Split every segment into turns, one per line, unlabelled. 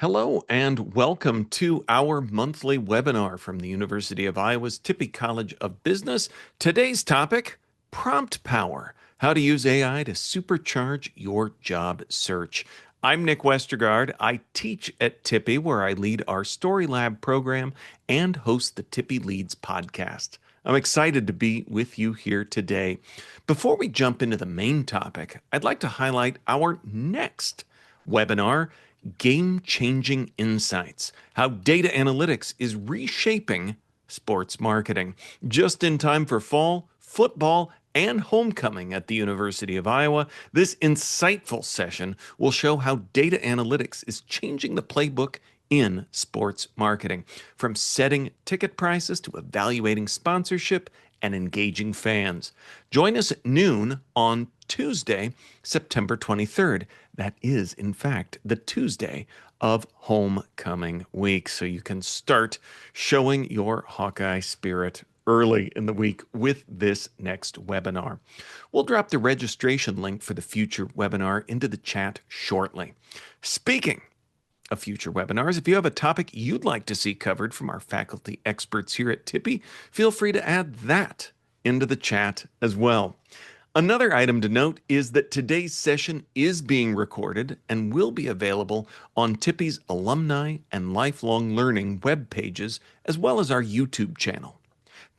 Hello and welcome to our monthly webinar from the University of Iowa's Tippie College of Business. Today's topic, prompt power, how to use AI to supercharge your job search. I'm Nick Westergaard. I teach at Tippie, where I lead our Story Lab program and host the Tippie Leads podcast. I'm excited to be with you here today. Before we jump into the main topic, I'd like to highlight our next webinar, Game Changing Insights: How Data Analytics is Reshaping Sports Marketing. Just in time for fall, football, and homecoming at the University of Iowa, this insightful session will show how data analytics is changing the playbook in sports marketing, from setting ticket prices to evaluating sponsorship and engaging fans. Join us at noon on Tuesday, September 23rd. That is, in fact, the Tuesday of homecoming week. So you can start showing your Hawkeye spirit early in the week with this next webinar. We'll drop the registration link for the future webinar into the chat shortly. Speaking of future webinars, if you have a topic you'd like to see covered from our faculty experts here at Tippie, feel free to add that into the chat as well. Another item to note is that today's session is being recorded and will be available on Tippie's alumni and lifelong learning web pages, as well as our YouTube channel.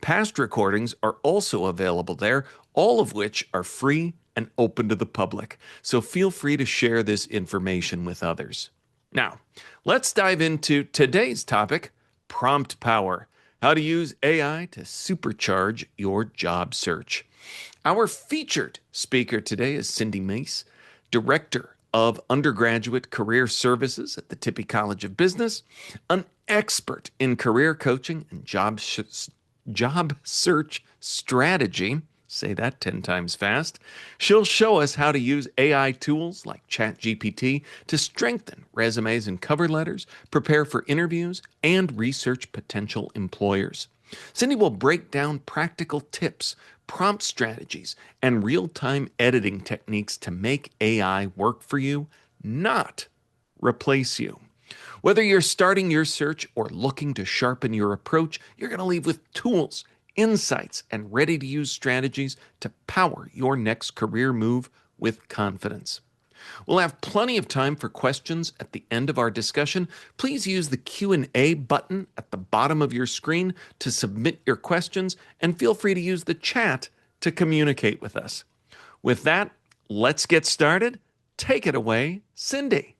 Past recordings are also available there, all of which are free and open to the public, so feel free to share this information with others. Now, let's dive into today's topic, prompt power, how to use AI to supercharge your job search. Our featured speaker today is Cindy Meis, Director of Undergraduate Career Services at the Tippie College of Business, an expert in career coaching and job search strategy. Say that 10 times fast. She'll show us how to use AI tools like ChatGPT to strengthen resumes and cover letters, prepare for interviews, and research potential employers. Cindy will break down practical tips, prompt strategies, and real-time editing techniques to make AI work for you, not replace you. Whether you're starting your search or looking to sharpen your approach, you're going to leave with tools, insights, and ready-to-use strategies to power your next career move with confidence. We'll have plenty of time for questions at the end of our discussion. Please use the Q&A button at the bottom of your screen to submit your questions, and feel free to use the chat to communicate with us. With that, let's get started. Take it away, Cindy.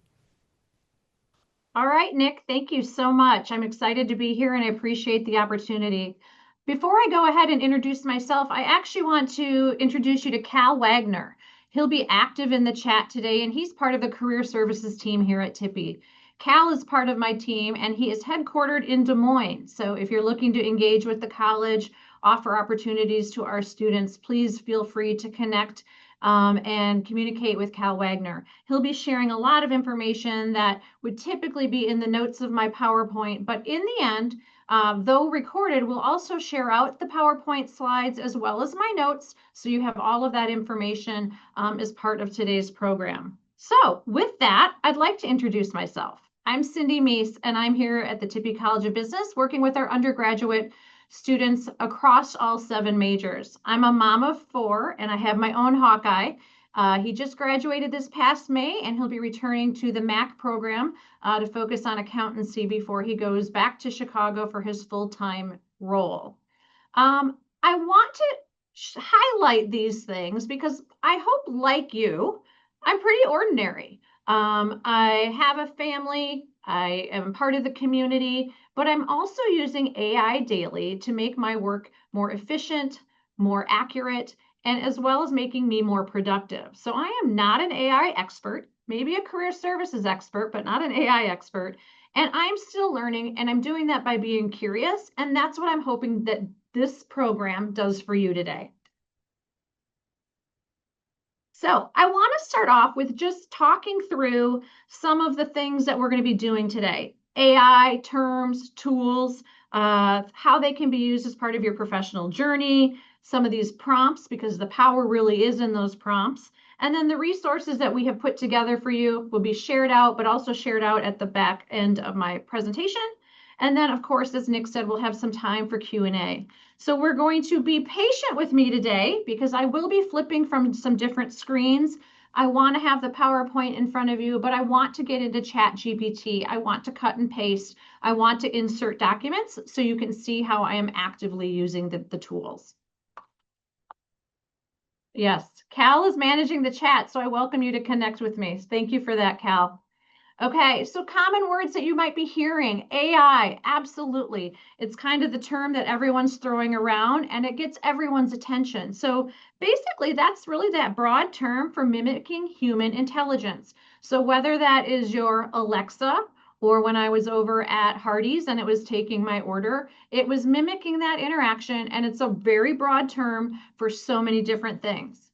All right, Nick, thank you so much. I'm excited to be here and I appreciate the opportunity. Before I go ahead and introduce myself, I actually want to introduce you to Cal Wagner. He'll be active in the chat today, and he's part of the career services team here at Tippie. Cal is part of my team, and he is headquartered in Des Moines. So if you're looking to engage with the college, offer opportunities to our students, please feel free to connect and communicate with Cal Wagner. He'll be sharing a lot of information that would typically be in the notes of my PowerPoint, but in the end, though recorded, we'll also share out the PowerPoint slides as well as my notes, so you have all of that information as part of today's program. So with that, I'd like to introduce myself. I'm Cindy Meis, and I'm here at the Tippie College of Business working with our undergraduate students across all 7 majors. I'm a mom of 4, and I have my own Hawkeye. He just graduated this past May, and he'll be returning to the MAC program to focus on accountancy before he goes back to Chicago for his full-time role. I want to highlight these things because I hope, like you, I'm pretty ordinary. I have a family, I am part of the community, but I'm also using AI daily to make my work more efficient, more accurate, and as well as making me more productive. So I am not an AI expert, maybe a career services expert, but not an AI expert. And I'm still learning, and I'm doing that by being curious. And that's what I'm hoping that this program does for you today. So I want to start off with just talking through some of the things that we're going to be doing today. AI terms, tools, how they can be used as part of your professional journey, some of these prompts, because the power really is in those prompts, And then the resources that we have put together for you will be shared out, but also shared out at the back end of my presentation. And then, of course, as Nick said, we'll have some time for Q&A. So we're going to be patient with me today because I will be flipping from some different screens. I want to have the PowerPoint in front of you, but I want to get into ChatGPT. I want to cut and paste. I want to insert documents so you can see how I am actively using the tools. Yes, Cal is managing the chat, so I welcome you to connect with me. Thank you for that, Cal. Okay, so common words that you might be hearing. AI, absolutely. It's kind of the term that everyone's throwing around and it gets everyone's attention. So basically, that's really that broad term for mimicking human intelligence. So whether that is your Alexa or when I was over at Hardee's and it was taking my order, it was mimicking that interaction, and it's a very broad term for so many different things.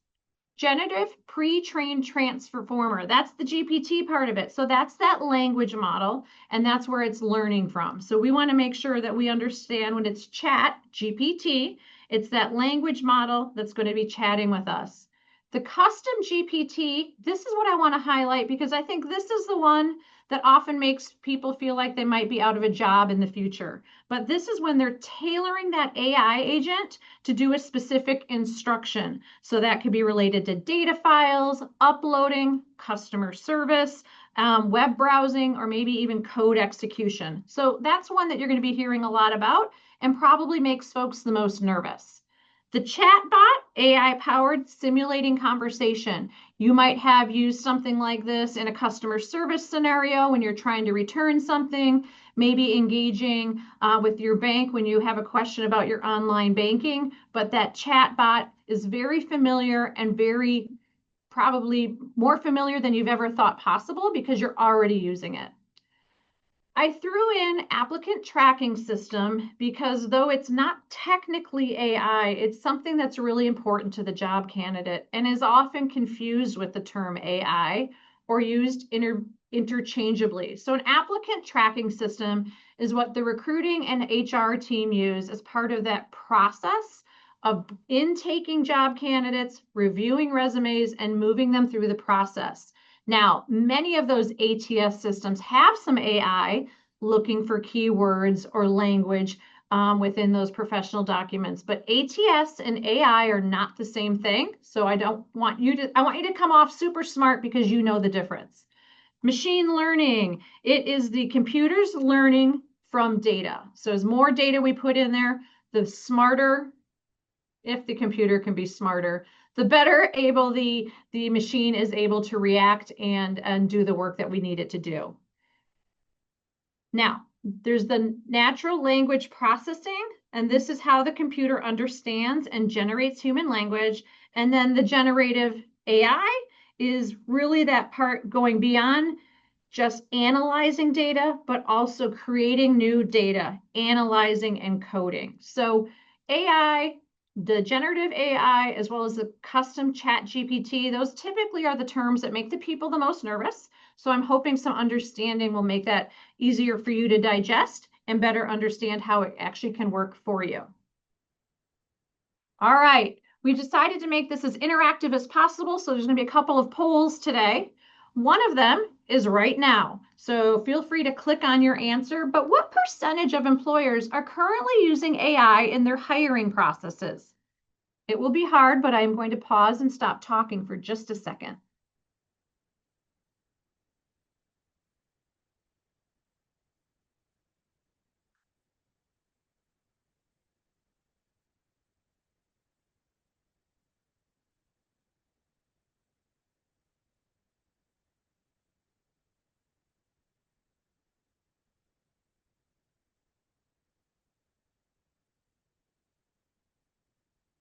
Generative pre-trained transformer, that's the GPT part of it. So that's that language model, and that's where it's learning from. So we want to make sure that we understand when it's chat GPT, it's that language model that's going to be chatting with us. The custom GPT, this is what I want to highlight because I think this is the one that often makes people feel like they might be out of a job in the future. But this is when they're tailoring that AI agent to do a specific instruction. So that could be related to data files, uploading, customer service, web browsing, or maybe even code execution. So that's one that you're going to be hearing a lot about and probably makes folks the most nervous. The chatbot, AI-powered simulating conversation. You might have used something like this in a customer service scenario when you're trying to return something, maybe engaging with your bank when you have a question about your online banking. But that chatbot is very familiar and very probably more familiar than you've ever thought possible because you're already using it. I threw in applicant tracking system because though it's not technically AI, it's something that's really important to the job candidate and is often confused with the term AI or used interchangeably. So an applicant tracking system is what the recruiting and HR team use as part of that process of intaking job candidates, reviewing resumes, and moving them through the process. Now, many of those ATS systems have some AI looking for keywords or language within those professional documents, but ATS and AI are not the same thing. So I want you to come off super smart because you know the difference. Machine learning, it is the computers learning from data. So as more data we put in there, the smarter, if the computer can be smarter, the better able the machine is able to react and do the work that we need it to do. Now, there's the natural language processing, and this is how the computer understands and generates human language. And then the generative AI is really that part going beyond just analyzing data, but also creating new data, analyzing and coding. So AI, the generative AI, as well as the custom chat GPT, those typically are the terms that make the people the most nervous. So I'm hoping some understanding will make that easier for you to digest and better understand how it actually can work for you. All right, we decided to make this as interactive as possible, so there's going to be a couple of polls today. One of them is right now, so feel free to click on your answer. But what percentage of employers are currently using AI in their hiring processes? It will be hard, but I'm going to pause and stop talking for just a second.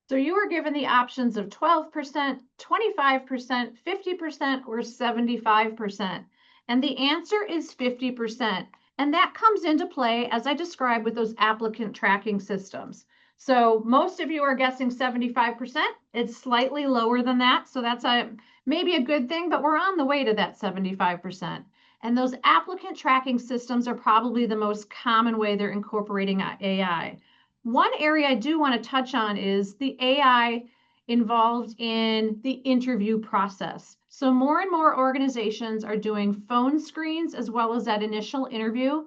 So you were given the options of 12%, 25%, 50%, or 75%. And the answer is 50%. And that comes into play, as I described, with those applicant tracking systems. So most of you are guessing 75%. It's slightly lower than that. So that's maybe a good thing, but we're on the way to that 75%. And those applicant tracking systems are probably the most common way they're incorporating AI. One area I do want to touch on is the AI involved in the interview process. So more and more organizations are doing phone screens as well as that initial interview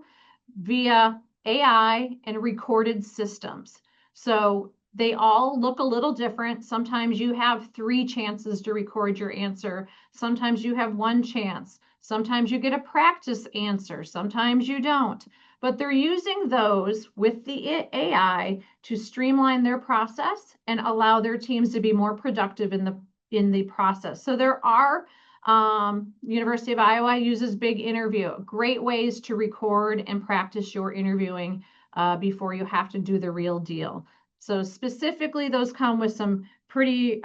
via AI and recorded systems. So they all look a little different. Sometimes you have 3 chances to record your answer. Sometimes you have 1 chance. Sometimes you get a practice answer. Sometimes you don't. But they're using those with the AI to streamline their process and allow their teams to be more productive in the process. So there are University of Iowa uses Big Interview. Great ways to record and practice your interviewing before you have to do the real deal. So specifically, those come with some pretty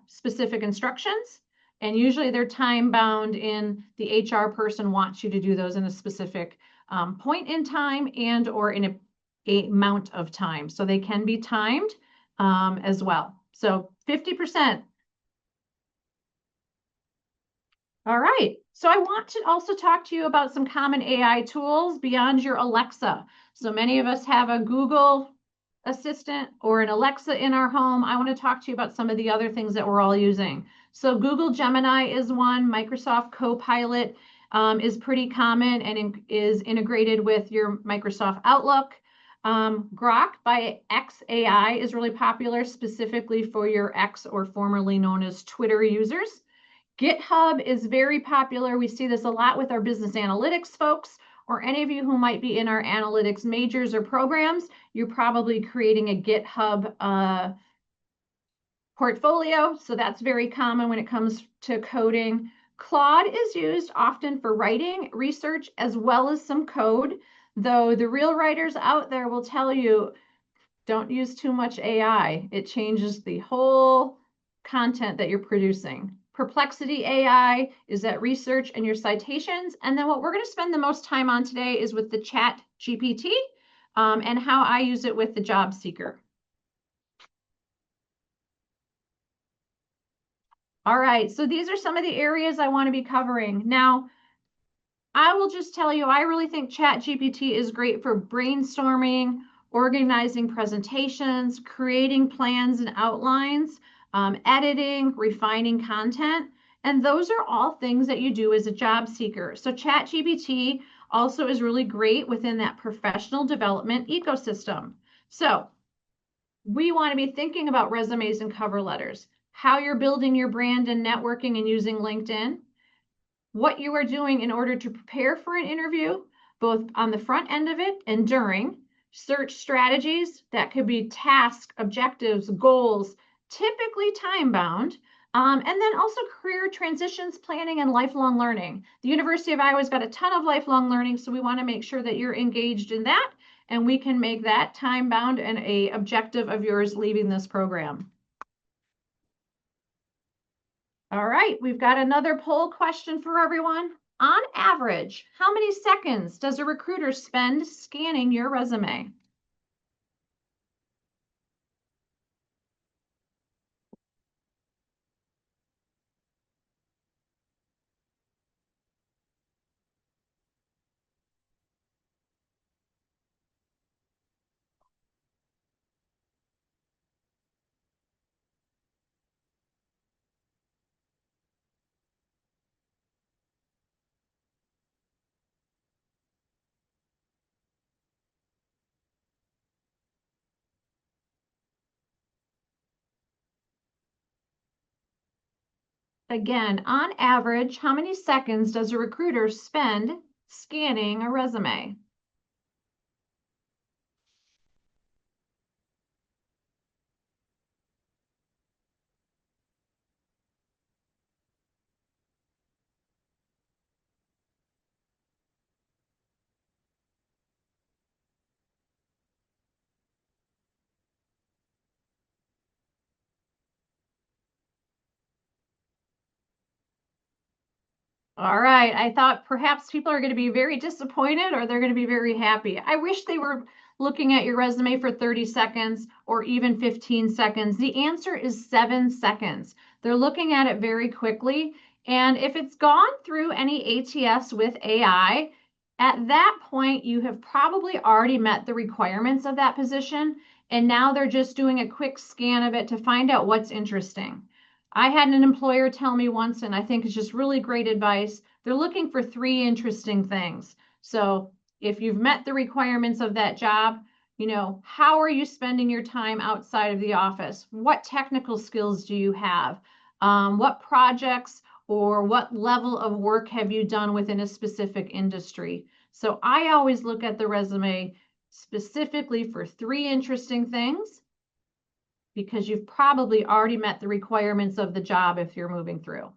specific instructions, and usually they're time bound in the HR person wants you to do those in a specific point in time and or in a amount of time. So they can be timed as well. So 50%. All right. So I want to also talk to you about some common AI tools beyond your Alexa. So many of us have a Google Assistant or an Alexa in our home. I want to talk to you about some of the other things that we're all using. So Google Gemini is one. Microsoft Copilot is pretty common and is integrated with your Microsoft Outlook. Grok by xAI is really popular specifically for your X or formerly known as Twitter users. GitHub is very popular. We see this a lot with our business analytics folks, or any of you who might be in our analytics majors or programs. You're probably creating a GitHub portfolio. So that's very common when it comes to coding. Claude is used often for writing, research, as well as some code, though the real writers out there will tell you, don't use too much AI. It changes the whole content that you're producing. Perplexity AI is that research and your citations. And then what we're going to spend the most time on today is with the ChatGPT and how I use it with the job seeker. All right, so these are some of the areas I want to be covering. Now, I will just tell you, I really think ChatGPT is great for brainstorming, organizing presentations, creating plans and outlines, editing, refining content. And those are all things that you do as a job seeker. So ChatGPT also is really great within that professional development ecosystem. So we want to be thinking about resumes and cover letters, how you're building your brand and networking and using LinkedIn, what you are doing in order to prepare for an interview, both on the front end of it and during, search strategies that could be task, objectives, goals, typically time bound, and then also career transitions planning and lifelong learning. The University of Iowa's got a ton of lifelong learning, so we want to make sure that you're engaged in that, and we can make that time bound and a objective of yours leaving this program. All right, we've got another poll question for everyone. On average, how many seconds does a recruiter spend scanning your resume? Again, on average, how many seconds does a recruiter spend scanning a resume? All right, I thought perhaps people are going to be very disappointed or they're going to be very happy. I wish they were looking at your resume for 30 seconds or even 15 seconds. The answer is 7 seconds. They're looking at it very quickly. And if it's gone through any ATS with AI, at that point, you have probably already met the requirements of that position. and now they're just doing a quick scan of it to find out what's interesting. I had an employer tell me once, and I think it's just really great advice. They're looking for three interesting things. So if you've met the requirements of that job, how are you spending your time outside of the office? What technical skills do you have? What projects or what level of work have you done within a specific industry? So I always look at the resume specifically for three interesting things because you've probably already met the requirements of the job if you're moving through.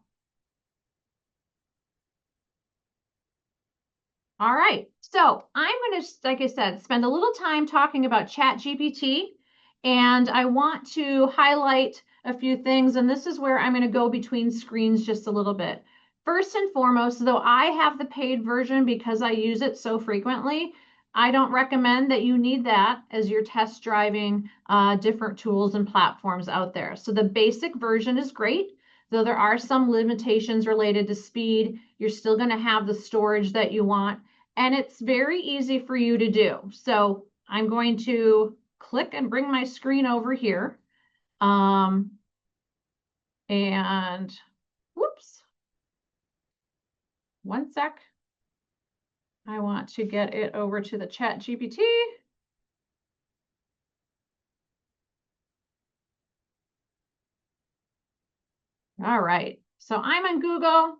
All right, so I'm going to, like I said, spend a little time talking about ChatGPT, and I want to highlight a few things, and this is where I'm going to go between screens just a little bit. First and foremost, though I have the paid version because I use it so frequently, I don't recommend that you need that as you're test driving different tools and platforms out there. So the basic version is great. Though there are some limitations related to speed, you're still going to have the storage that you want. And it's very easy for you to do. So I'm going to click and bring my screen over here. And whoops, one sec. I want to get it over to the ChatGPT. All right, so I'm on Google.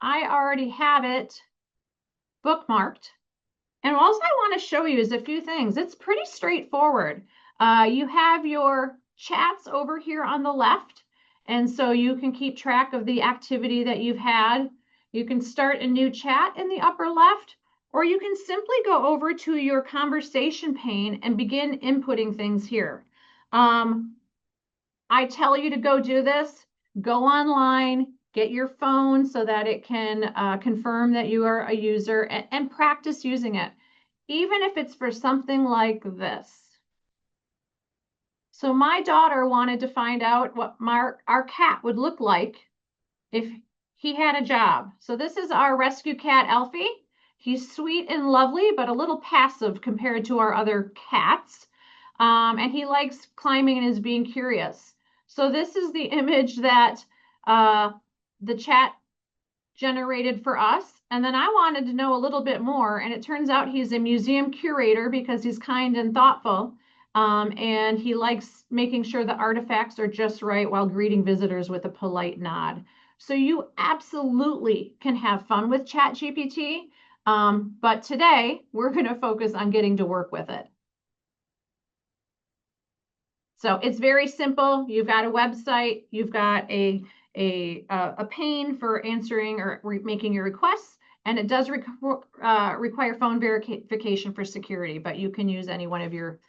I already have it bookmarked. And also I want to show you is a few things. It's pretty straightforward. You have your chats over here on the left, and so you can keep track of the activity that you've had. You can start a new chat in the upper left, or you can simply go over to your conversation pane and begin inputting things here. I tell you to go do this. Go online, get your phone so that it can confirm that you are a user and practice using it, even if it's for something like this. So my daughter wanted to find out what our cat would look like if he had a job. So this is our rescue cat, Elfie. He's sweet and lovely, but a little passive compared to our other cats. And he likes climbing and is being curious. So this is the image that the chat generated for us. And then I wanted to know a little bit more. And it turns out he's a museum curator because he's kind and thoughtful. And he likes making sure the artifacts are just right while greeting visitors with a polite nod. So you absolutely can have fun with ChatGPT. But today we're going to focus on getting to work with it. So it's very simple. You've got a website, you've got a pane for answering or making your requests, and it does require phone verification for security, but you can use any one of your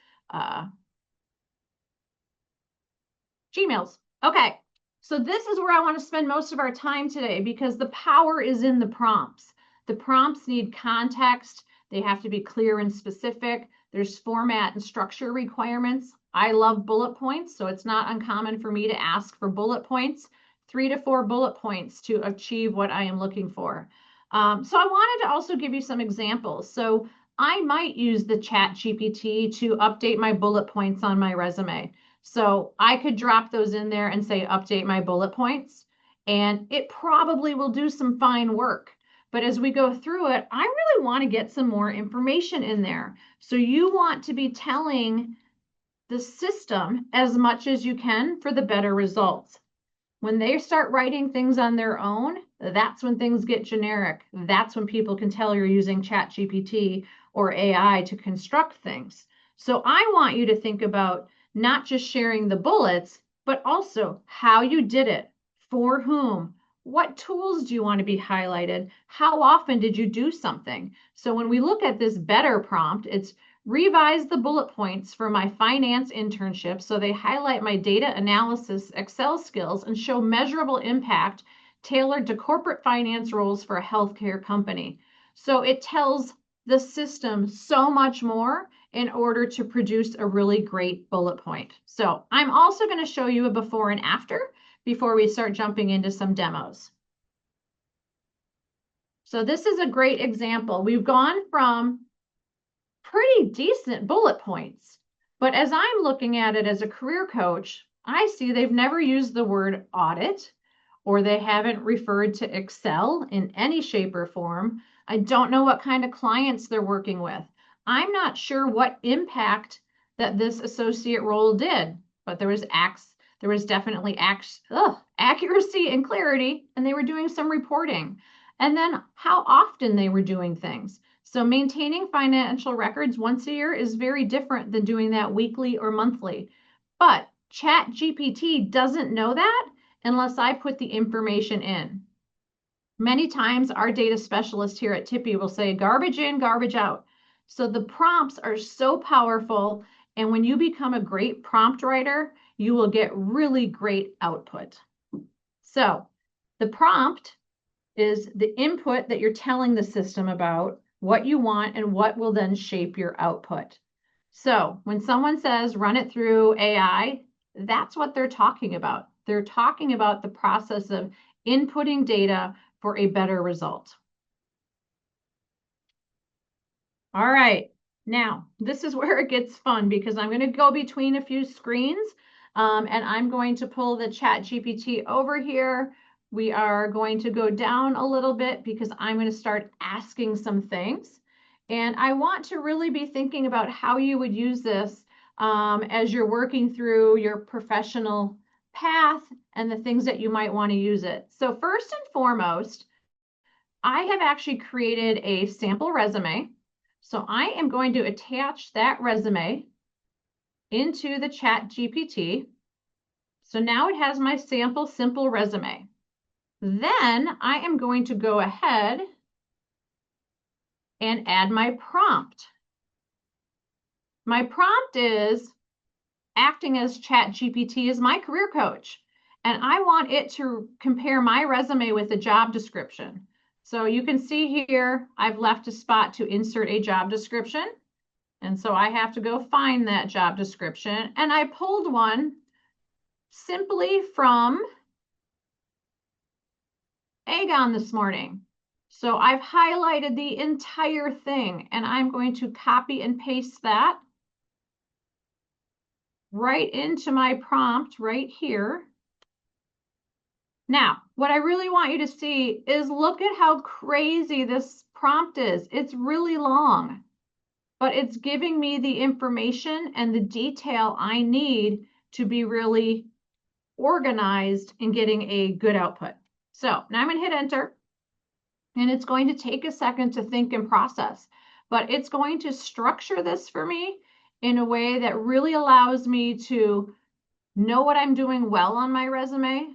Gmails. Okay, so this is where I want to spend most of our time today because the power is in the prompts. The prompts need context. They have to be clear and specific. There's format and structure requirements. I love bullet points, so it's not uncommon for me to ask for bullet points, 3 to 4 bullet points to achieve what I am looking for. So I wanted to also give you some examples. So I might use the ChatGPT to update my bullet points on my resume. So I could drop those in there and say, update my bullet points, and it probably will do some fine work. But as we go through it, I really want to get some more information in there. So you want to be telling the system as much as you can for the better results. When they start writing things on their own, that's when things get generic. That's when people can tell you're using ChatGPT or AI to construct things. So I want you to think about not just sharing the bullets, but also how you did it, for whom, what tools do you want to be highlighted, how often did you do something. So when we look at this better prompt, it's revise the bullet points for my finance internship so they highlight my data analysis Excel skills and show measurable impact tailored to corporate finance roles for a healthcare company. So it tells the system so much more in order to produce a really great bullet point. So I'm also going to show you a before and after before we start jumping into some demos. So this is a great example. We've gone from pretty decent bullet points But as I'm looking at it as a career coach, I see they've never used the word audit, or they haven't referred to Excel in any shape or form. I don't know what kind of clients they're working with. I'm not sure what impact that this associate role did, but there was definitely accuracy and clarity, and they were doing some reporting. And then how often they were doing things. So maintaining financial records once a year is very different than doing that weekly or monthly. But ChatGPT doesn't know that unless I put the information in. Many times our data specialist here at Tippie will say garbage in, garbage out. So the prompts are so powerful. And when you become a great prompt writer, you will get really great output. So the prompt is the input that you're telling the system about what you want and what will then shape your output. So when someone says run it through AI, that's what they're talking about. They're talking about the process of inputting data for a better result. All right, now this is where it gets fun because I'm going to go between a few screens and I'm going to pull the ChatGPT over here. We are going to go down a little bit because I'm going to start asking some things. And I want to really be thinking about how you would use this as you're working through your professional path and the things that you might want to use it. So first and foremost, I have actually created a sample resume. So I am going to attach that resume into the ChatGPT. So now it has my sample simple resume. Then I am going to go ahead and add my prompt. My prompt is acting as ChatGPT as my career coach. And I want it to compare my resume with a job description. So you can see here, I've left a spot to insert a job description. And so I have to go find that job description. And I pulled one simply from Aegon this morning. So I've highlighted the entire thing and I'm going to copy and paste that right into my prompt right here. Now, what I really want you to see is look at how crazy this prompt is. It's really long, but it's giving me the information and the detail I need to be really organized in getting a good output. So now I'm going to hit enter, and it's going to take a second to think and process, but it's going to structure this for me in a way that really allows me to know what I'm doing well on my resume,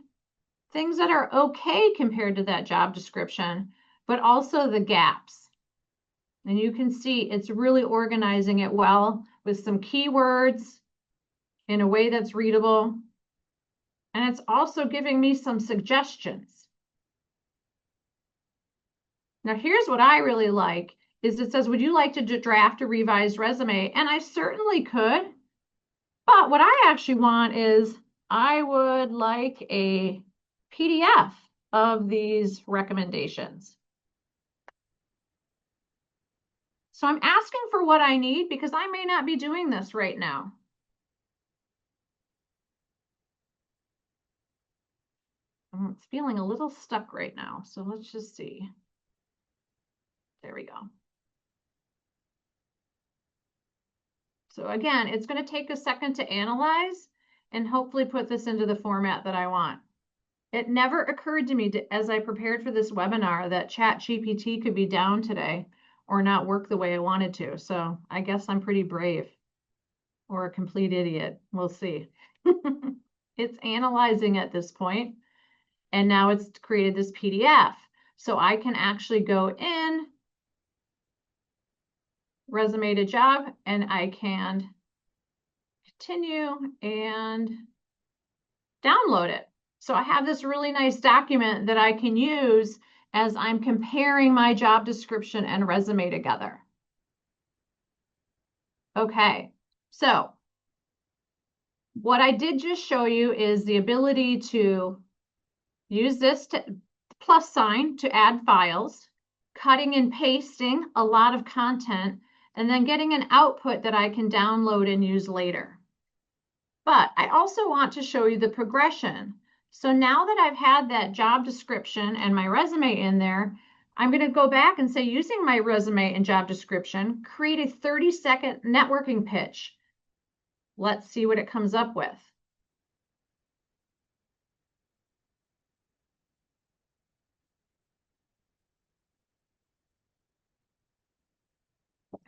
things that are okay compared to that job description, but also the gaps. And you can see it's really organizing it well with some keywords in a way that's readable. And it's also giving me some suggestions. Now, here's what I really like is it says, would you like to draft a revised resume? And I certainly could. But what I actually want is I would like a PDF of these recommendations. So I'm asking for what I need because I may not be doing this right now. It's feeling a little stuck right now. So let's just see. There we go. So again, it's going to take a second to analyze and hopefully put this into the format that I want. It never occurred to me as I prepared for this webinar that ChatGPT could be down today or not work the way I wanted to. So I guess I'm pretty brave or a complete idiot. We'll see. It's analyzing at this point, and now it's created this PDF. So I can actually go in, resume to job, and I can continue and download it. So I have this really nice document that I can use as I'm comparing my job description and resume together. Okay, so what I did just show you is the ability to use this plus sign to add files, cutting and pasting a lot of content, and then getting an output that I can download and use later. But I also want to show you the progression. So now that I've had that job description and my resume in there, I'm going to go back and say, using my resume and job description, create a 30-second networking pitch. Let's see what it comes up with.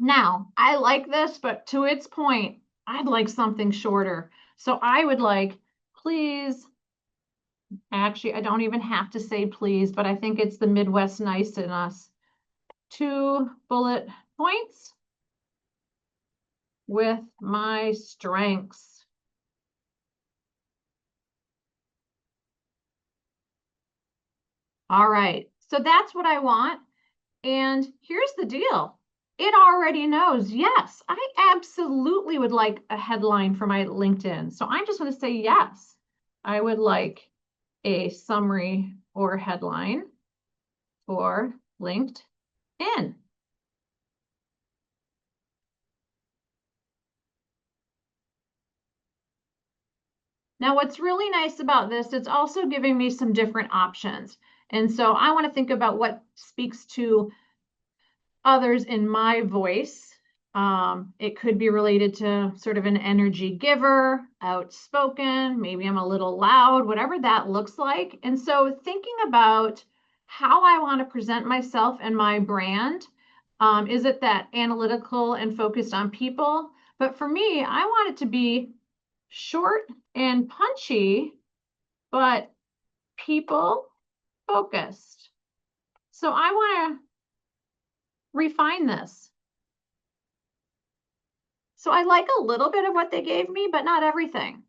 Now, I like this, but to its point, I'd like something shorter. So I would like, please, actually, I don't even have to say please, but I think it's the Midwest nice in us. 2 bullet points with my strengths. All right, so that's what I want. And here's the deal. It already knows, yes, I absolutely would like a headline for my LinkedIn. So I'm just going to say yes. I would like a summary or headline for LinkedIn. Now, what's really nice about this, it's also giving me some different options. And so I want to think about what speaks to others in my voice. It could be related to sort of an energy giver, outspoken, maybe I'm a little loud, whatever that looks like. And so thinking about how I want to present myself and my brand, is it that analytical and focused on people? But for me, I want it to be short and punchy, but people focused. So I want to refine this. So I like a little bit of what they gave me, but not everything.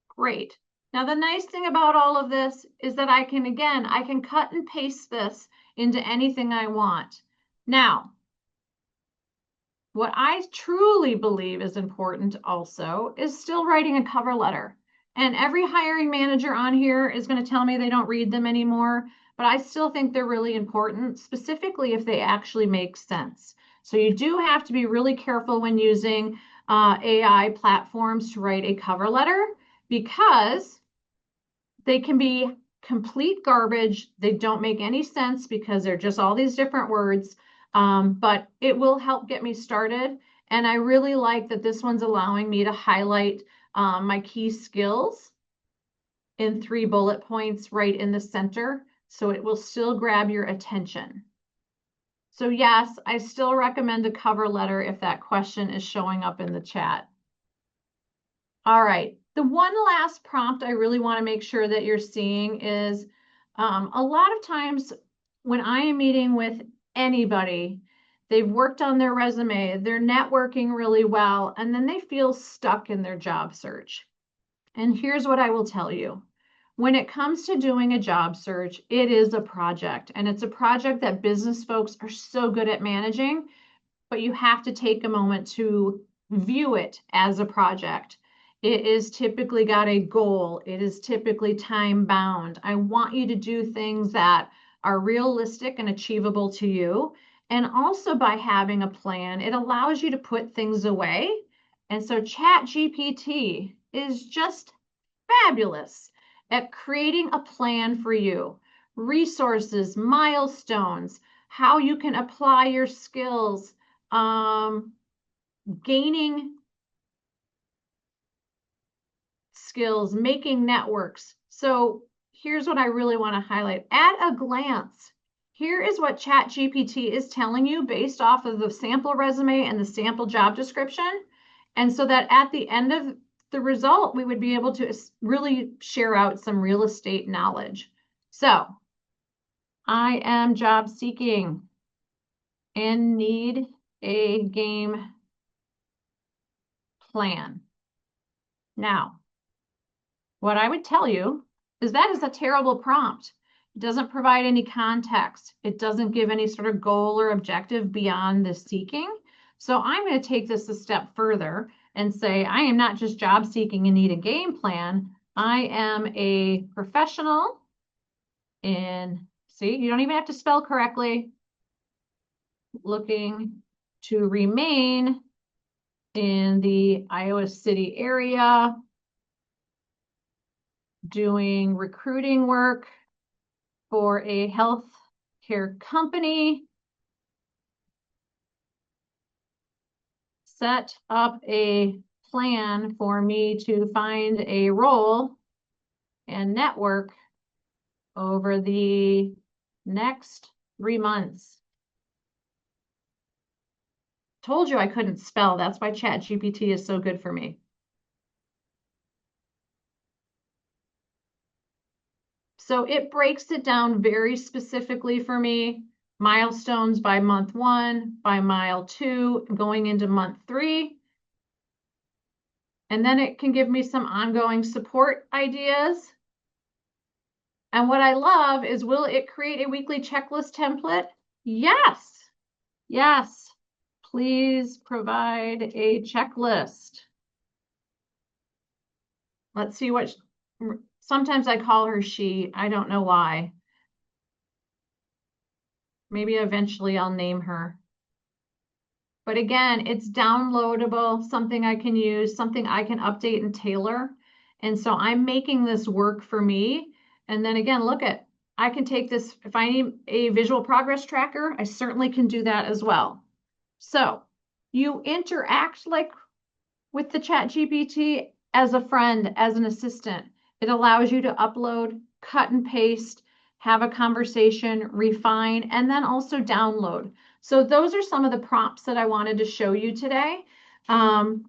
Great. Now, the nice thing about all of this is that I can cut and paste this into anything I want. Now, what I truly believe is important also is still writing a cover letter. And every hiring manager on here is going to tell me they don't read them anymore, but I still think they're really important, specifically if they actually make sense. So you do have to be really careful when using AI platforms to write a cover letter, because they can be complete garbage. They don't make any sense because they're just all these different words. But it will help get me started. And I really like that this one's allowing me to highlight my key skills in 3 bullet points right in the center. So it will still grab your attention. So yes, I still recommend a cover letter if that question is showing up in the chat. All right. The one last prompt I really want to make sure that you're seeing is a lot of times when I am meeting with anybody, they've worked on their resume, they're networking really well, and then they feel stuck in their job search. And here's what I will tell you. When it comes to doing a job search, it is a project, and it's a project that business folks are so good at managing, but you have to take a moment to view it as a project. It is typically got a goal. It is typically time bound. I want you to do things that are realistic and achievable to you. And also by having a plan, it allows you to put things away. And so ChatGPT is just fabulous at creating a plan for you. Resources, milestones, how you can apply your skills, gaining skills, making networks. So here's what I really want to highlight. At a glance, here is what ChatGPT is telling you based off of the sample resume and the sample job description. And so that at the end of the result, we would be able to really share out some real estate knowledge. So I am job seeking and need a game plan. Now, what I would tell you is that is a terrible prompt. It doesn't provide any context. It doesn't give any sort of goal or objective beyond the seeking. So I'm going to take this a step further and say, I am not just job seeking and need a game plan. I am a professional in See, you don't even have to spell correctly. Looking to remain in the Iowa City area, doing recruiting work for a health care company. Set up a plan for me to find a role and network over the next 3 months. Told you I couldn't spell. That's why ChatGPT is so good for me. So it breaks it down very specifically for me. Milestones by month 1, by mile 2, going into month 3. And then it can give me some ongoing support ideas. And what I love is, will it create a weekly checklist template? Yes. Yes. Please provide a checklist. Let's see what, sometimes I call her she. I don't know why. Maybe eventually I'll name her. But again, it's downloadable, something I can use, something I can update and tailor. And so I'm making this work for me. And then again, look at, I can take this, if I need a visual progress tracker, I certainly can do that as well. So you interact like with the ChatGPT as a friend, as an assistant. It allows you to upload, cut and paste, have a conversation, refine, and then also download. So those are some of the prompts that I wanted to show you today. And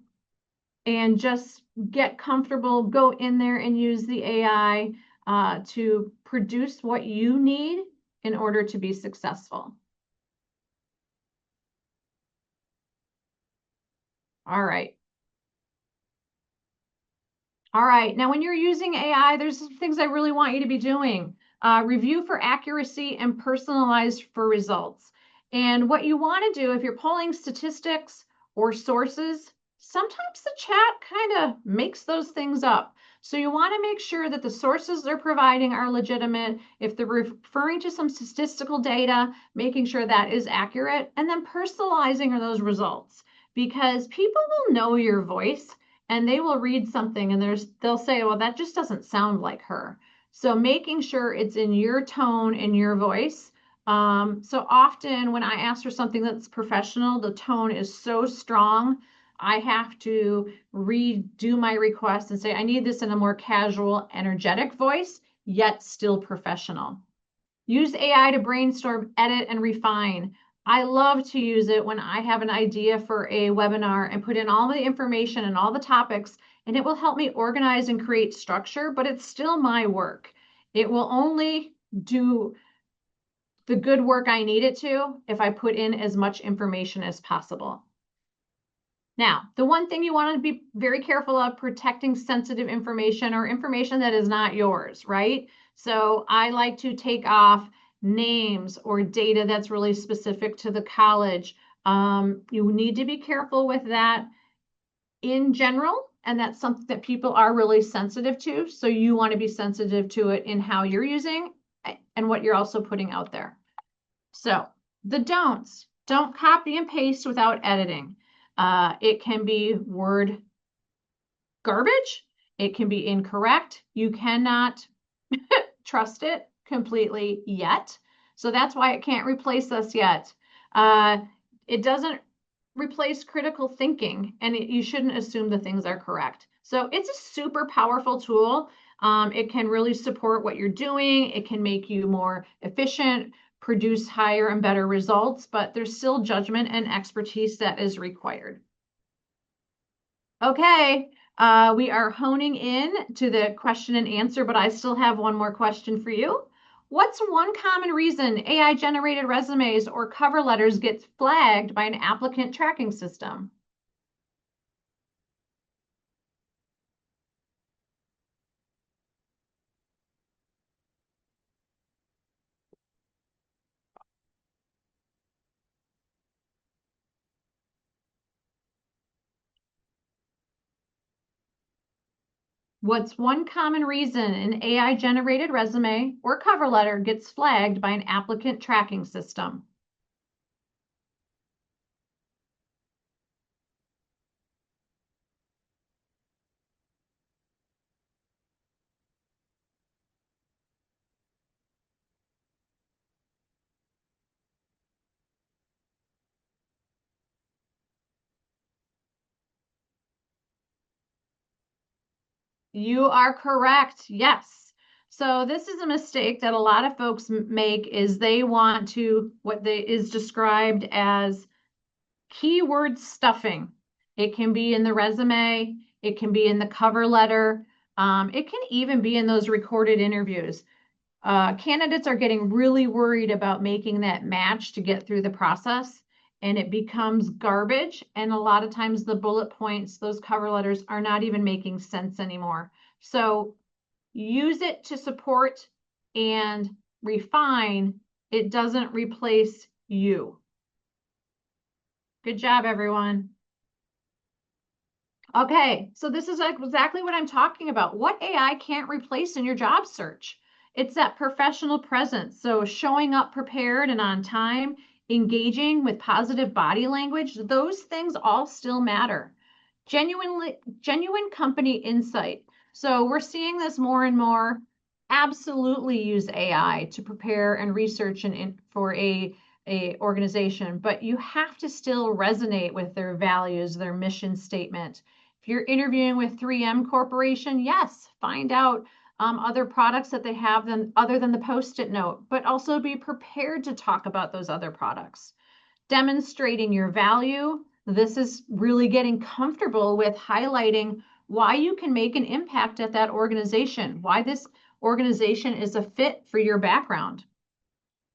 just get comfortable, go in there and use the AI to produce what you need in order to be successful. All right. All right, now when you're using AI, there's some things I really want you to be doing. Review for accuracy and personalized for results. And what you want to do if you're pulling statistics or sources, sometimes the chat kind of makes those things up. So you want to make sure that the sources they're providing are legitimate. If they're referring to some statistical data, making sure that is accurate, and then personalizing those results, because people will know your voice and they will read something and they'll say, well, that just doesn't sound like her. So making sure it's in your tone and your voice. So often when I ask for something that's professional, the tone is so strong, I have to redo my request and say, I need this in a more casual, energetic voice, yet still professional. Use AI to brainstorm, edit, and refine. I love to use it when I have an idea for a webinar and put in all the information and all the topics, and it will help me organize and create structure, but it's still my work. It will only do the good work I need it to if I put in as much information as possible. Now, the one thing you want to be very careful of, protecting sensitive information or information that is not yours, right? So I like to take off names or data that's really specific to the college. You need to be careful with that in general, and that's something that people are really sensitive to. So you want to be sensitive to it in how you're using and what you're also putting out there. So the don'ts: don't copy and paste without editing. It can be word garbage. It can be incorrect. You cannot trust it completely yet. So that's why it can't replace us yet. It doesn't replace critical thinking, and you shouldn't assume the things are correct. So it's a super powerful tool. It can really support what you're doing. It can make you more efficient, produce higher and better results, but there's still judgment and expertise that is required. Okay, we are honing in to the question and answer, but I still have one more question for you. What's one common reason AI generated resumes or cover letters get flagged by an applicant tracking system? What's one common reason an AI generated resume or cover letter gets flagged by an applicant tracking system? You are correct. Yes. So this is a mistake that a lot of folks make is they want to what they is described as keyword stuffing. It can be in the resume, it can be in the cover letter, it can even be in those recorded interviews. Candidates are getting really worried about making that match to get through the process, and it becomes garbage. And a lot of times, the bullet points, those cover letters, are not even making sense anymore. So, use it to support and refine. It doesn't replace you. Good job, everyone. Okay, so this is exactly what I'm talking about. What AI can't replace in your job search? It's that professional presence. So showing up prepared and on time, engaging with positive body language, those things all still matter. Genuine company insight. So we're seeing this more and more. Absolutely use AI to prepare and research for a organization, but you have to still resonate with their values, their mission statement. If you're interviewing with 3M Corporation, yes, find out other products that they have other than the Post-it note, but also be prepared to talk about those other products. Demonstrating your value. This is really getting comfortable with highlighting why you can make an impact at that organization, why this organization is a fit for your background.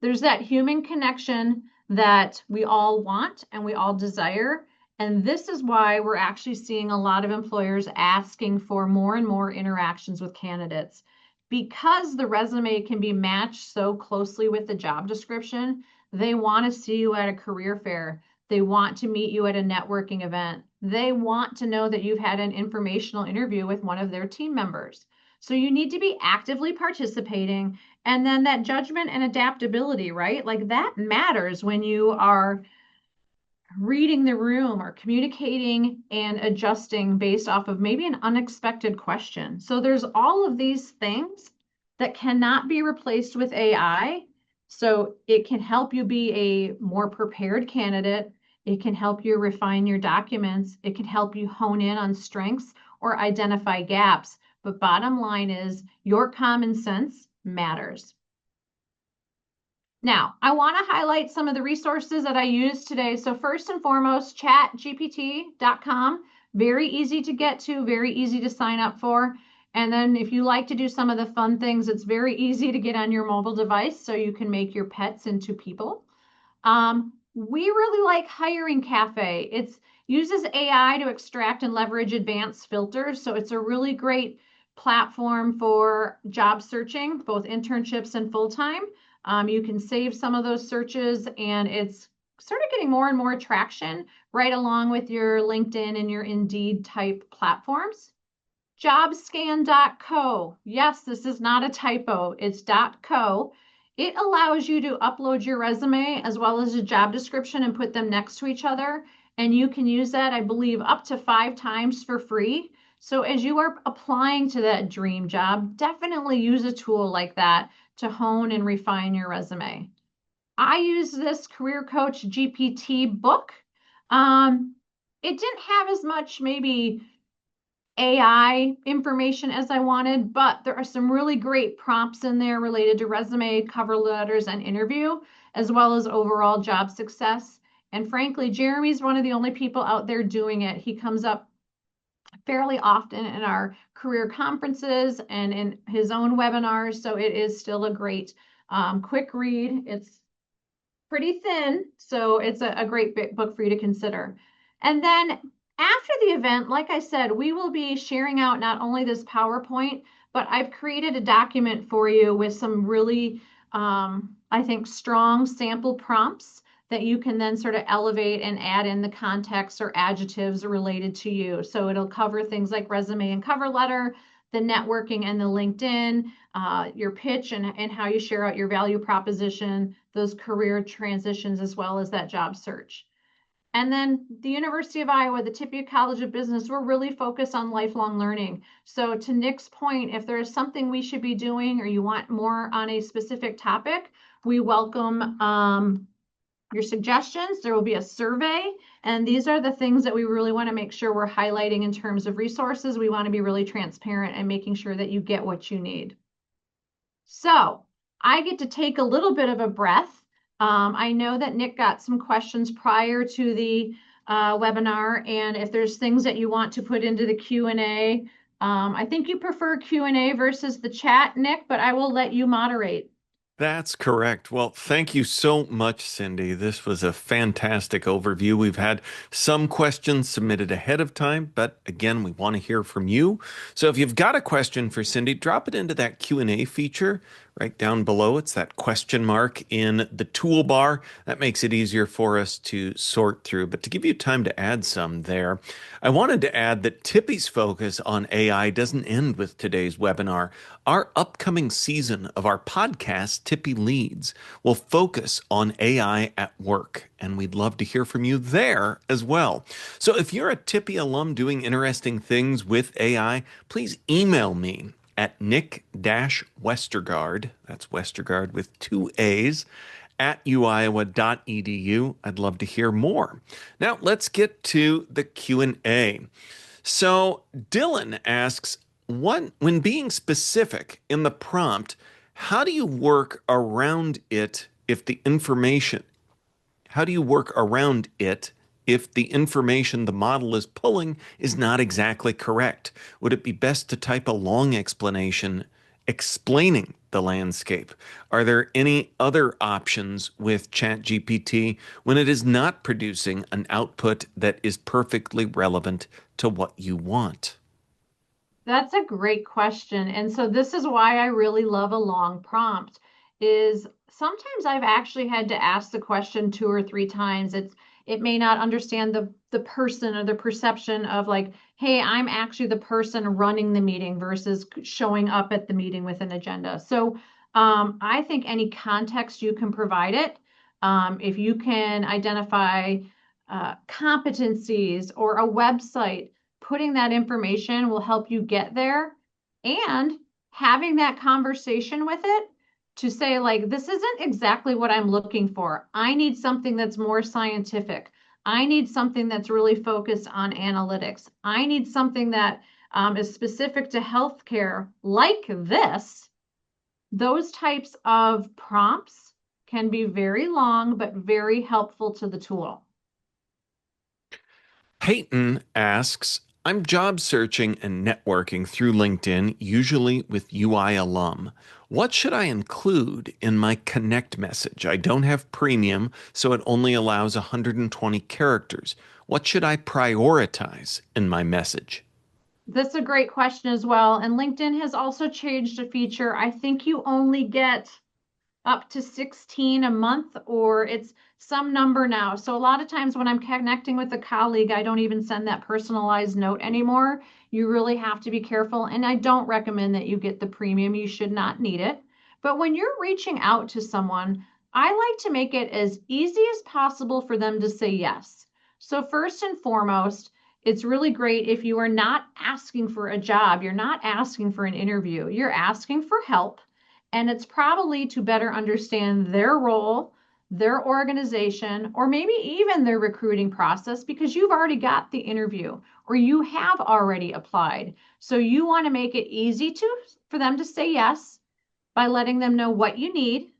There's that human connection that we all want and we all desire. And this is why we're actually seeing a lot of employers asking for more and more interactions with candidates. Because the resume can be matched so closely with the job description, they want to see you at a career fair. They want to meet you at a networking event. They want to know that you've had an informational interview with one of their team members. So you need to be actively participating, and then that judgment and adaptability, right? Like that matters when you are reading the room or communicating and adjusting based off of maybe an unexpected question. So there's all of these things that cannot be replaced with AI. So it can help you be a more prepared candidate. It can help you refine your documents. It can help you hone in on strengths or identify gaps. But bottom line is your common sense matters. Now, I want to highlight some of the resources that I use today. So first and foremost, chatgpt.com, very easy to get to, very easy to sign up for. And then if you like to do some of the fun things, it's very easy to get on your mobile device so you can make your pets into people. We really like Hiring Cafe. It uses AI to extract and leverage advanced filters. So it's a really great platform for job searching, both internships and full-time. You can save some of those searches, and it's sort of getting more and more traction right along with your LinkedIn and your Indeed type platforms. Jobscan.co. Yes, this is not a typo. It's .co. It allows you to upload your resume as well as a job description and put them next to each other. And you can use that, I believe, up to 5 times for free. So as you are applying to that dream job, definitely use a tool like that to hone and refine your resume. I use this Career Coach GPT book. It didn't have as much maybe AI information as I wanted, but there are some really great prompts in there related to resume, cover letters, and interview, as well as overall job success. And frankly, Jeremy's one of the only people out there doing it. He comes up fairly often in our career conferences and in his own webinars, so it is still a great quick read. It's pretty thin, so it's a great book for you to consider. And then after the event, like I said, we will be sharing out not only this PowerPoint, but I've created a document for you with some really, I think, strong sample prompts that you can then sort of elevate and add in the context or adjectives related to you. So it'll cover things like resume and cover letter, the networking and the LinkedIn, your pitch and how you share out your value proposition, those career transitions, as well as that job search. And then the University of Iowa, the Tippie College of Business, we're really focused on lifelong learning. So to Nick's point, if there is something we should be doing or you want more on a specific topic, we welcome your suggestions. There will be a survey, and these are the things that we really want to make sure we're highlighting in terms of resources. We want to be really transparent and making sure that you get what you need. So I get to take a little bit of a breath. I know that Nick got some questions prior to the webinar, and if there's things that you want to put into the Q&A, I think you prefer Q&A versus the chat, Nick, but I will let you moderate.
That's correct. Well, thank you so much, Cindy. This was a fantastic overview. We've had some questions submitted ahead of time, but again, we want to hear from you. So if you've got a question for Cindy, drop it into that Q&A feature right down below. It's that question mark in the toolbar. That makes it easier for us to sort through. But to give you time to add some there, I wanted to add that Tippie's focus on AI doesn't end with today's webinar. Our upcoming season of our podcast, Tippie Leads, will focus on AI at work, and we'd love to hear from you there as well. So if you're a Tippie alum doing interesting things with AI, please email me at nick-westergaard, that's Westergaard with two A's, at uiowa.edu. I'd love to hear more. Now let's get to the Q&A. So Dylan asks, when being specific in the prompt, how do you work around it if the information, how do you work around it if the information the model is pulling is not exactly correct? Would it be best to type a long explanation explaining the landscape? Are there any other options with ChatGPT when it is not producing an output that is perfectly relevant to what you want?
That's a great question. And so this is why I really love a long prompt is sometimes I've actually had to ask the question two or three times. It may not understand the person or the perception of like, hey, I'm actually the person running the meeting versus showing up at the meeting with an agenda. So I think any context you can provide it, if you can identify competencies or a website, putting that information will help you get there, and having that conversation with it to say like, this isn't exactly what I'm looking for. I need something that's more scientific. I need something that's really focused on analytics. I need something that is specific to healthcare like this. Those types of prompts can be very long, but very helpful to the tool.
Peyton asks, I'm job searching and networking through LinkedIn, usually with UI alum. What should I include in my connect message? I don't have premium, so it only allows 120 characters. What should I prioritize in my message?
That's a great question as well. And LinkedIn has also changed a feature. I think you only get up to 16 a month, or it's some number now. So a lot of times when I'm connecting with a colleague, I don't even send that personalized note anymore. You really have to be careful. And I don't recommend that you get the premium. You should not need it. But when you're reaching out to someone, I like to make it as easy as possible for them to say yes. So first and foremost, it's really great if you are not asking for a job, you're not asking for an interview, you're asking for help. And it's probably to better understand their role, their organization, or maybe even their recruiting process because you've already got the interview or you have already applied. So you want to make it easy for them to say yes by letting them know what you need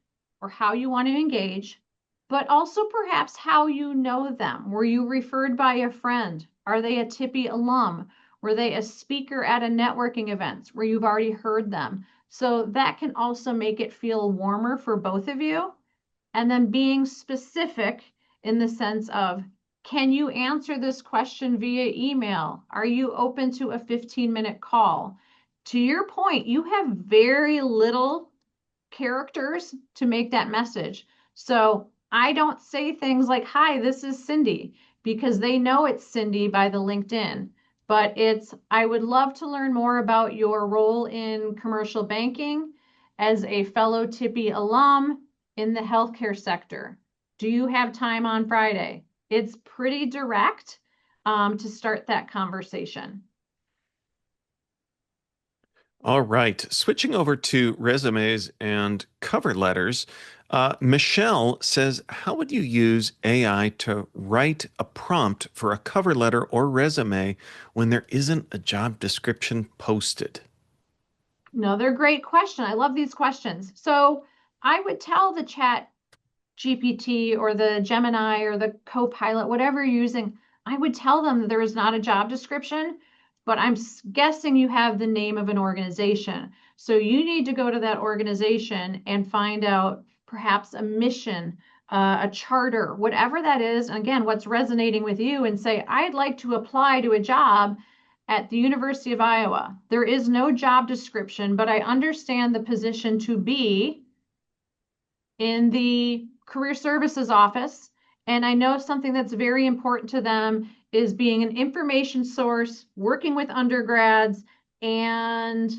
or how you want to engage, but also perhaps how you know them. Were you referred by a friend? Are they a Tippie alum? Were they a speaker at a networking event where you've already heard them? So that can also make it feel warmer for both of you. And then being specific in the sense of, can you answer this question via email? Are you open to a 15-minute call? To your point, you have very little characters to make that message. So I don't say things like, hi, this is Cindy, because they know it's Cindy by the LinkedIn. but I would love to learn more about your role in commercial banking as a fellow Tippie alum in the healthcare sector. Do you have time on Friday? It's pretty direct to start that conversation.
All right. Switching over to resumes and cover letters, Michelle says, how would you use AI to write a prompt for a cover letter or resume when there isn't a job description posted?
Another great question. I love these questions. So I would tell the chat GPT or the Gemini or the Copilot, whatever you're using, I would tell them that there is not a job description, but I'm guessing you have the name of an organization. So you need to go to that organization and find out perhaps a mission, a charter, whatever that is. And again, what's resonating with you and say, I'd like to apply to a job at the University of Iowa. There is no job description, but I understand the position to be in the career services office. And I know something that's very important to them is being an information source, working with undergrads, and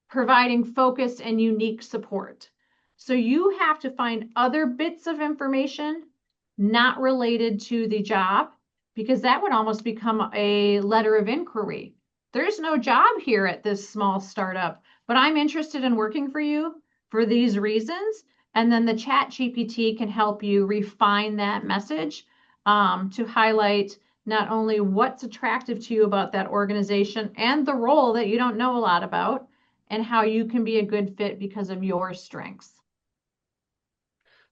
providing focused and unique support. So you have to find other bits of information not related to the job, because that would almost become a letter of inquiry. There's no job here at this small startup, but I'm interested in working for you for these reasons. And then the chat GPT can help you refine that message to highlight not only what's attractive to you about that organization and the role that you don't know a lot about, and how you can be a good fit because of your strengths.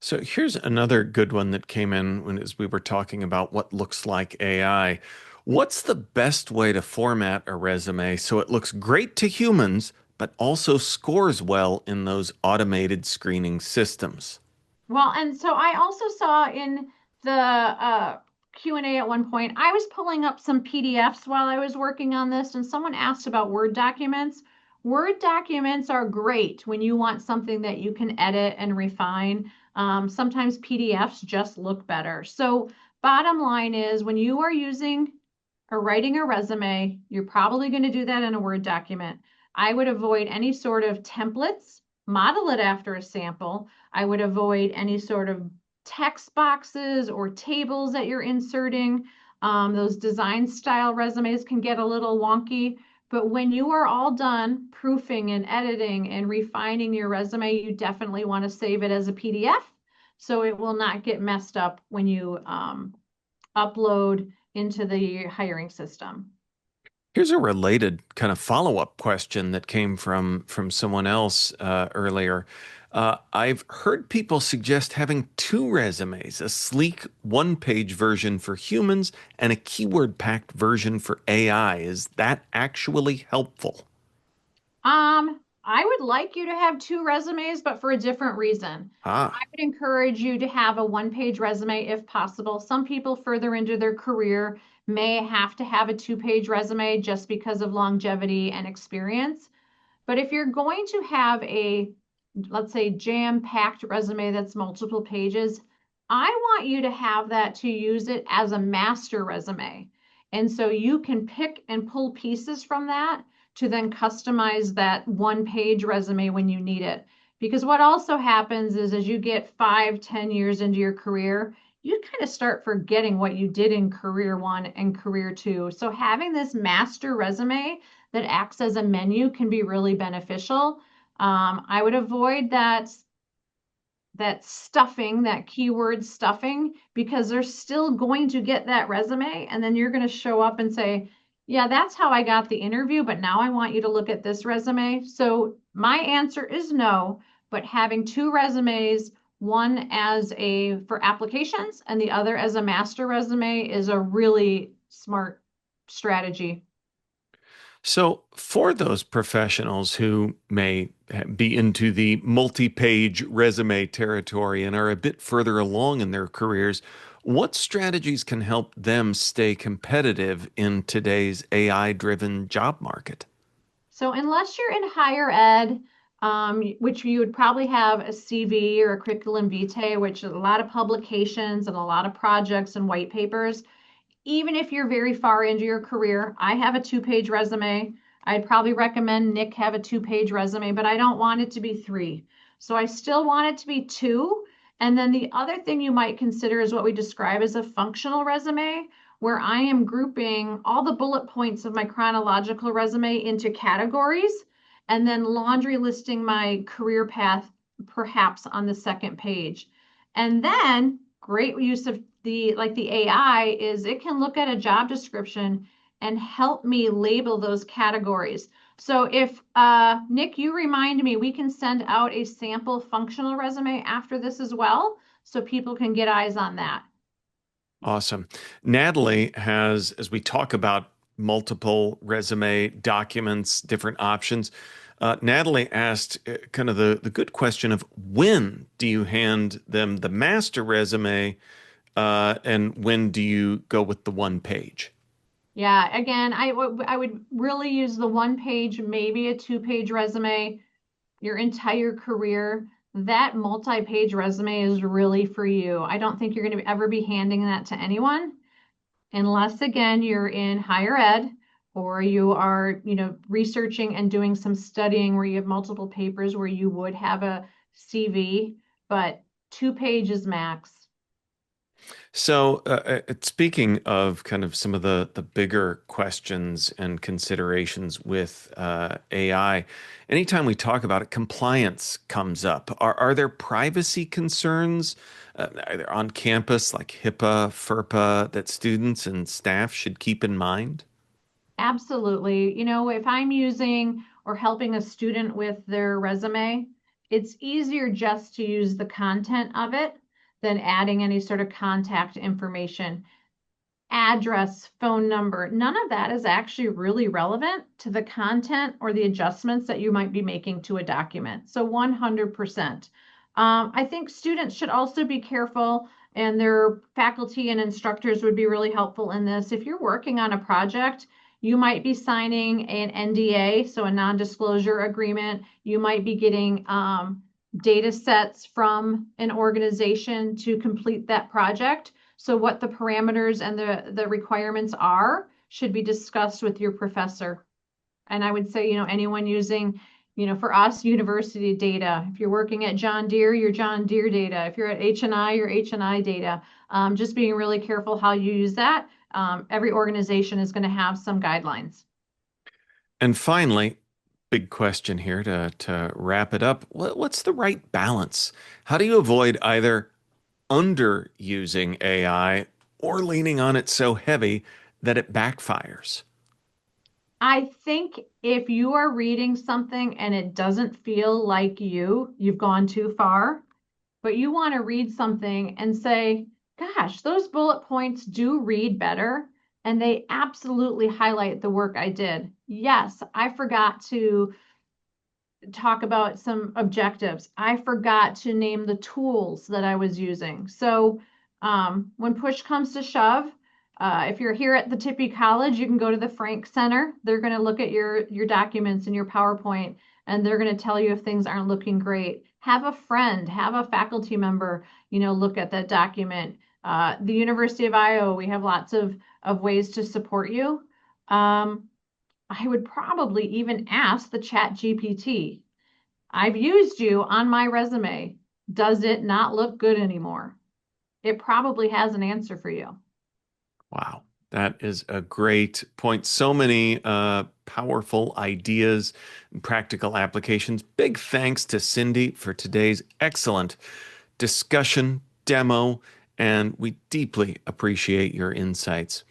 So here's another good one that came in as we were talking about what looks like AI. What's the best way to format a resume so it looks great to humans, but also scores well in those automated screening systems?
Well, and so I also saw in the Q&A at one point, I was pulling up some PDFs while I was working on this, and someone asked about Word documents. Word documents are great when you want something that you can edit and refine. Sometimes PDFs just look better. So bottom line is when you are using or writing a resume, you're probably going to do that in a Word document. I would avoid any sort of templates, model it after a sample. I would avoid any sort of text boxes or tables that you're inserting. Those design style resumes can get a little wonky, but when you are all done proofing and editing and refining your resume, you definitely want to save it as a PDF so it will not get messed up when you upload into the hiring system.
Here's a related kind of follow-up question that came from someone else earlier. I've heard people suggest having two resumes, a sleek one-page version for humans and a keyword-packed version for AI. Is that actually helpful?
I would like you to have two resumes, but for a different reason. I
Ah.
would encourage you to have a one-page resume if possible. Some people further into their career may have to have a two-page resume just because of longevity and experience. But if you're going to have a, let's say, jam-packed resume that's multiple pages, I want you to have that to use it as a master resume. And so you can pick and pull pieces from that to then customize that one-page resume when you need it. Because what also happens is as you get 5, 10 years into your career, you kind of start forgetting what you did in career one and career two. So having this master resume that acts as a menu can be really beneficial. I would avoid that stuffing, that keyword stuffing, because they're still going to get that resume, and then you're going to show up and say, "Yeah, that's how I got the interview, but now I want you to look at this resume." So my answer is no, but having two resumes, one as a for applications and the other as a master resume is a really smart strategy.
So, for those professionals who may be into the multi page resume territory and are a bit further along in their careers, what strategies can help them stay competitive in today's AI driven job market?
So unless you're in higher ed, which you would probably have a CV or a curriculum vitae, which is a lot of publications and a lot of projects and white papers, even if you're very far into your career, I have a 2-page resume. I'd probably recommend Nick have a 2-page resume, but I don't want it to be 3. So I still want it to be 2. And then the other thing you might consider is what we describe as a functional resume, where I am grouping all the bullet points of my chronological resume into categories and then laundry listing my career path perhaps on the second page. And then great use of the AI is it can look at a job description and help me label those categories. So if Nick, you remind me, we can send out a sample functional resume after this as well, so people can get eyes on that.
Awesome. Natalie has, as we talk about multiple resume documents, different options, Natalie asked kind of the good question of when do you hand them the master resume, and when do you go with the one page?
Yeah, again, I would really use the 1-page, maybe a 2-page resume, your entire career. That multi-page resume is really for you. I don't think you're going to ever be handing that to anyone unless, again, you're in higher ed or you are, researching and doing some studying where you have multiple papers where you would have a CV, but 2 pages max.
So, speaking of kind of some of the bigger questions and considerations with AI, anytime we talk about it, compliance comes up. Are there privacy concerns either on campus, like HIPAA, FERPA, that students and staff should keep in mind?
Absolutely. If I'm using or helping a student with their resume, it's easier just to use the content of it than adding any sort of contact information, address, phone number. None of that is actually really relevant to the content or the adjustments that you might be making to a document. So 100%. I think students should also be careful, and their faculty and instructors would be really helpful in this. If you're working on a project, you might be signing an NDA, so a non-disclosure agreement. You might be getting data sets from an organization to complete that project. So what the parameters and the requirements are should be discussed with your professor. And I would say, anyone using, for us, university data. If you're working at John Deere, your John Deere data. If you're at H&I, your H&I data. Just being really careful how you use that. Every organization is going to have some guidelines.
And finally, big question here to wrap it up. What's the right balance? How do you avoid either underusing AI or leaning on it so heavy that it backfires?
I think if you are reading something and it doesn't feel like you've gone too far, but you want to read something and say, gosh, those bullet points do read better. And they absolutely highlight the work I did. Yes, I forgot to talk about some objectives. I forgot to name the tools that I was using. So when push comes to shove, if you're here at the Tippie College, you can go to the Frank Center. They're going to look at your documents and your PowerPoint, and they're going to tell you if things aren't looking great. Have a friend, have a faculty member, look at that document. The University of Iowa, we have lots of ways to support you. I would probably even ask the ChatGPT. I've used you on my resume. Does it not look good anymore? It probably has an answer for you.
Wow, that is a great point. So many powerful ideas and practical applications. Big thanks to Cindy for today's excellent discussion, demo, and we deeply appreciate your insights.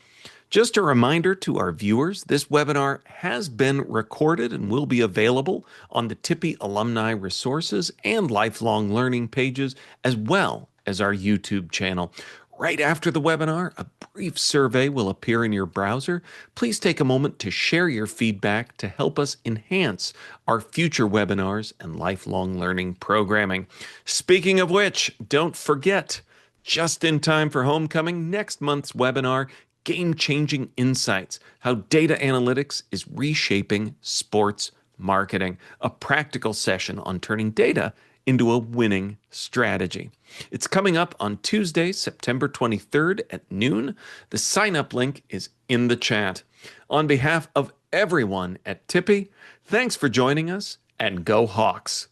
Just a reminder to our viewers, this webinar has been recorded and will be available on the Tippie Alumni Resources and Lifelong Learning pages, as well as our YouTube channel. Right after the webinar, a brief survey will appear in your browser. Please take a moment to share your feedback to help us enhance our future webinars and lifelong learning programming. Speaking of which, don't forget, just in time for homecoming, next month's webinar, Game-Changing Insights, How Data Analytics is Reshaping Sports Marketing, a practical session on turning data into a winning strategy. It's coming up on Tuesday, September 23rd at noon. The sign up link is in the chat. On behalf of everyone at Tippie, thanks for joining us and go Hawks.